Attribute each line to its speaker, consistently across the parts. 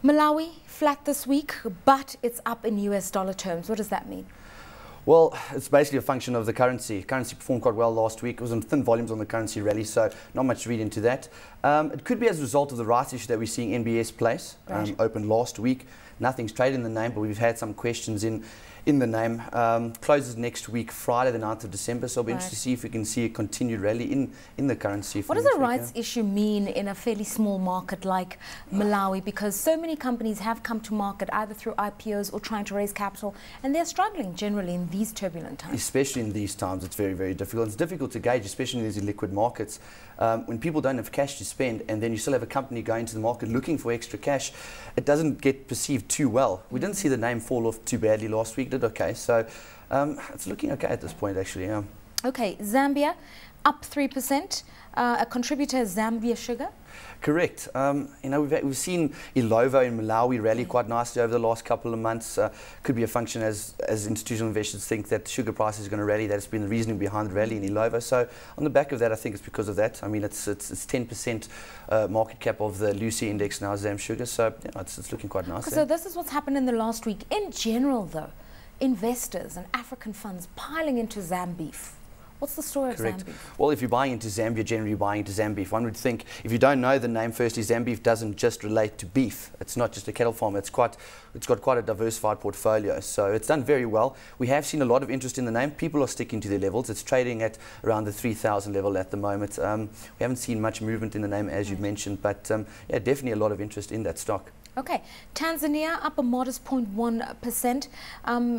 Speaker 1: Malawi, flat this week, but it's up in US dollar terms. What does that mean?
Speaker 2: Well, it's basically a function of the currency. Currency performed quite well last week. It was on thin volumes on the currency rally, so not much to read into that. It could be as a result of the rights issue that we're seeing NBS place.
Speaker 1: Right.
Speaker 2: Opened last week. Nothing's traded in the name, but we've had some questions in the name. Closes next week, Friday the 9th of December, so it'll be interesting to see if we can see a continued rally in the currency.
Speaker 1: What does a rights issue mean in a fairly small market like Malawi? Because so many companies have come to market either through IPOs or trying to raise capital, and they're struggling generally in these turbulent times.
Speaker 2: Especially in these times, it's very, very difficult. It's difficult to gauge, especially in these illiquid markets. When people don't have cash to spend and then you still have a company going to the market looking for extra cash, it doesn't get perceived too well. We didn't see the name fall off too badly last week, did okay. So it's looking okay at this point, actually. Yeah.
Speaker 1: Okay, Zambia up 3%. A contributor is Zambia Sugar.
Speaker 2: Correct. You know, we've seen Ilovo in Malawi rally quite nicely over the last couple of months. Could be a function as institutional investors think that sugar price is going to rally. That's been the reasoning behind the rally in Ilovo. So on the back of that, I think it's because of that. I mean, it's 10% market cap of the Lucy index now, Zam Sugar. So yeah, it's looking quite nice.
Speaker 1: So this is what's happened in the last week. In general, though, investors and African funds piling into Zam beef. What's the story of Zambeef?
Speaker 2: Well, if you're buying into Zambia, generally you're buying into Zambeef. One would think, if you don't know the name, firstly, Zambeef doesn't just relate to beef. It's not just a cattle farm. It's got quite a diversified portfolio. So it's done very well. We have seen a lot of interest in the name. People are sticking to their levels. It's trading at around the 3,000 level at the moment. We haven't seen much movement in the name, as you mentioned, but yeah, definitely a lot of interest in that stock.
Speaker 1: Okay, Tanzania up a modest 0.1%.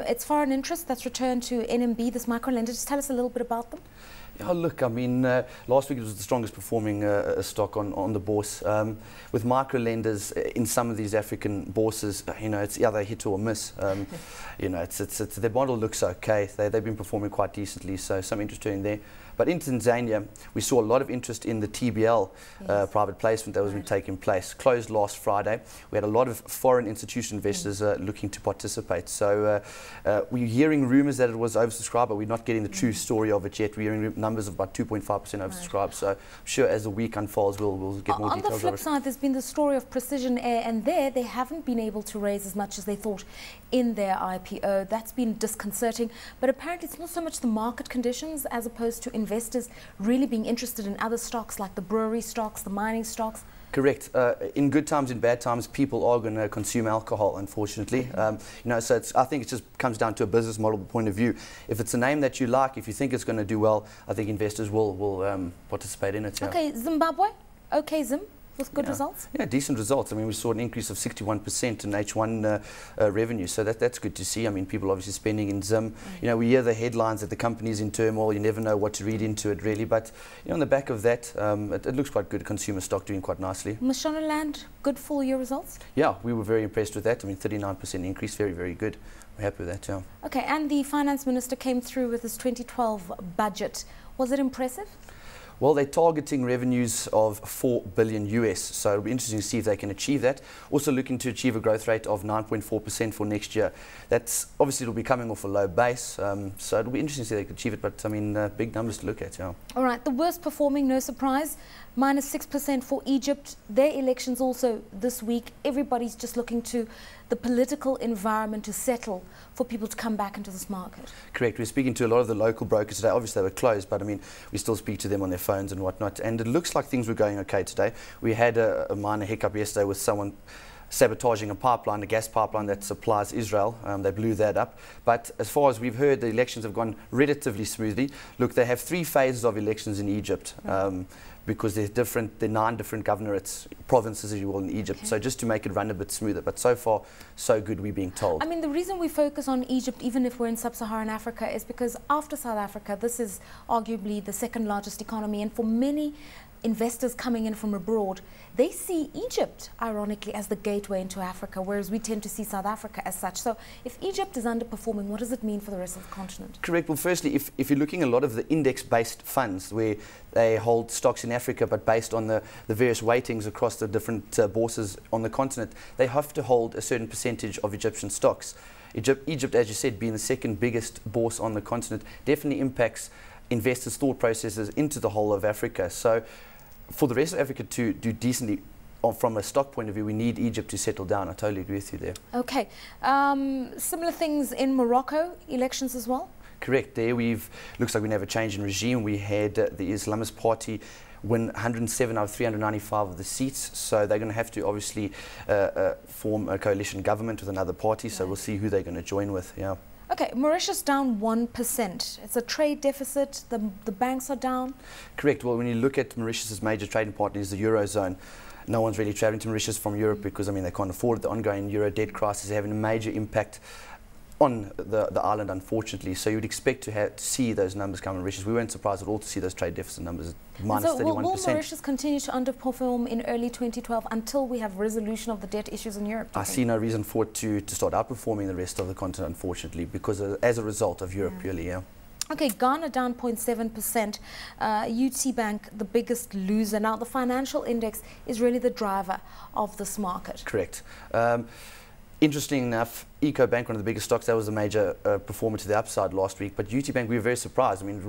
Speaker 1: It's foreign interest that's returned to NMB, this microlender. Just tell us a little bit about them.
Speaker 2: Yeah, look, I mean, last week it was the strongest performing stock on the bourse. With microlenders in some of these African bourses, you know, it's either hit or miss. You know, their model looks okay. They've been performing quite decently, so some interest in there. But in Tanzania, we saw a lot of interest in the TBL private placement that was taking place. Closed last Friday. We had a lot of foreign institutional investors looking to participate. So we're hearing rumours that it was oversubscribed, but we're not getting the true story of it yet. We're hearing numbers of about 2.5% oversubscribed. So I'm sure as the week unfolds, we'll get more details.
Speaker 1: On the flip side, there's been the story of Precision Air, and they haven't been able to raise as much as they thought in their IPO. That's been disconcerting. But apparently it's not so much the market conditions as opposed to investors really being interested in other stocks like the brewery stocks, the mining stocks.
Speaker 2: Correct. In good times, in bad times, people are going to consume alcohol, unfortunately. You know, so I think it just comes down to a business model point of view. If it's a name that you like, if you think it's going to do well, I think investors will participate in it. Yeah.
Speaker 1: Okay, Zimbabwe. Okay, Zim. With good results?
Speaker 2: Yeah, decent results. I mean, we saw an increase of 61% in H1 revenue, so that's good to see. I mean, people obviously spending in Zim. You know, we hear the headlines that the company's in turmoil. You never know what to read into it, really. But you know, on the back of that, it looks quite good. Consumer stock doing quite nicely.
Speaker 1: Mashonaland, good full year results?
Speaker 2: Yeah, we were very impressed with that. I mean, 39% increase, very, very good. We're happy with that, yeah.
Speaker 1: Okay, and the finance minister came through with his 2012 budget. Was it impressive?
Speaker 2: Well, they're targeting revenues of $4 billion US, so it'll be interesting to see if they can achieve that. Also looking to achieve a growth rate of 9.4% for next year. That's obviously it'll be coming off a low base, so it'll be interesting to see if they can achieve it, but I mean, big numbers to look at, yeah.
Speaker 1: All right, the worst performing, no surprise, -6% for Egypt. Their elections also this week. Everybody's just looking to the political environment to settle for people to come back into this market.
Speaker 2: Correct. We're speaking to a lot of the local brokers today. Obviously they were closed, but I mean, we still speak to them on their phones and whatnot, and it looks like things were going okay today. We had a minor hiccup yesterday with someone sabotaging a pipeline, a gas pipeline that supplies Israel. They blew that up. But as far as we've heard, the elections have gone relatively smoothly. Look, they have 3 phases of elections in Egypt. Because there are 9 different governorates, provinces as you will, in Egypt. Okay. So just to make it run a bit smoother. But so far, so good, we're being told.
Speaker 1: I mean, the reason we focus on Egypt, even if we're in sub-Saharan Africa, is because after South Africa, this is arguably the 2nd largest economy. And for many investors coming in from abroad, they see Egypt, ironically, as the gateway into Africa, whereas we tend to see South Africa as such. So if Egypt is underperforming, what does it mean for the rest of the continent?
Speaker 2: Correct. Well, firstly, if you're looking at a lot of the index-based funds where they hold stocks in Africa, but based on the various weightings across the different bourses on the continent, they have to hold a certain percentage of Egyptian stocks. Egypt, as you said, being the 2nd biggest bourse on the continent, definitely impacts investors' thought processes into the whole of Africa. So for the rest of Africa to do decently, from a stock point of view, we need Egypt to settle down. I totally agree with you there.
Speaker 1: Okay. Similar things in Morocco, elections as well?
Speaker 2: Correct. There looks like we have a change in regime. We had the Islamist Party win 107 out of 395 of the seats, so they're going to have to obviously form a coalition government with another party, so we'll see who they're going to join with. Yeah.
Speaker 1: Okay, Mauritius down 1%. It's a trade deficit, the banks are down?
Speaker 2: Correct. Well, when you look at Mauritius's major trading partner is the Eurozone, no one's really travelling to Mauritius from Europe because, I mean, they can't afford it. The ongoing Euro debt crisis is having a major impact on the island, unfortunately. So you would expect to see those numbers come in Mauritius. We weren't surprised at all to see those trade deficit numbers minus 31%.
Speaker 1: Will Mauritius continue to underperform in early 2012 until we have resolution of the debt issues in Europe?
Speaker 2: I see no reason for it to start outperforming the rest of the continent, unfortunately, because as a result of Europe, purely, yeah.
Speaker 1: Okay, Ghana down 0.7%. UT Bank, the biggest loser. Now, the financial index is really the driver of this market.
Speaker 2: Correct. Interesting enough, Ecobank, one of the biggest stocks, that was a major performer to the upside last week. But UT Bank, we were very surprised. I mean,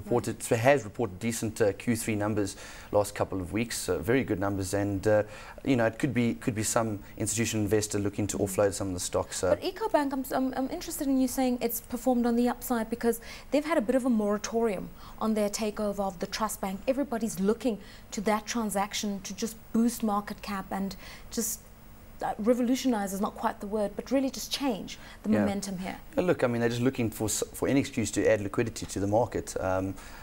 Speaker 2: has reported decent Q3 numbers last couple of weeks, very good numbers. And you know, it could be some institutional investor looking to offload some of the stocks.
Speaker 1: But Ecobank, I'm interested in you saying it's performed on the upside because they've had a bit of a moratorium on their takeover of the trust bank. Everybody's looking to that transaction to just boost market cap and just revolutionize is not quite the word, but really just change the momentum here.
Speaker 2: Yeah, look, I mean, they're just looking for any excuse to add liquidity to the market.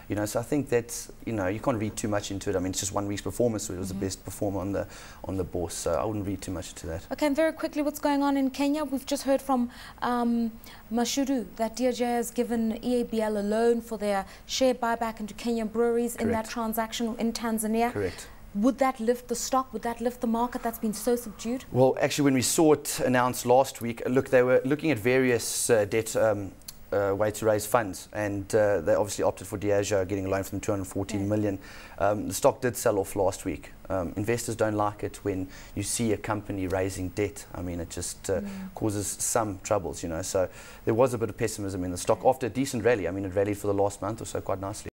Speaker 2: You know, so I think that's, you know, you can't read too much into it. I mean, it's just 1 week's performance, so it was the best performer on the bourse. So I wouldn't read too much into that. Okay,
Speaker 1: and very quickly, what's going on in Kenya? We've just heard from Mashudu that DOJ has given EABL a loan for their share buyback into Kenyan breweries.
Speaker 2: Correct.
Speaker 1: In that transaction in Tanzania.
Speaker 2: Correct.
Speaker 1: Would that lift the stock? Would that lift the market that's been so subdued?
Speaker 2: Well, actually, when we saw it announced last week, look, they were looking at various debt ways to raise funds, and they obviously opted for Diageo, getting a loan from 214 million. The stock did sell off last week. Investors don't like it when you see a company raising debt. I mean, it just causes some troubles, you know. So there was a bit of pessimism in the stock after a decent rally. I mean, it rallied for the last month or so quite nicely.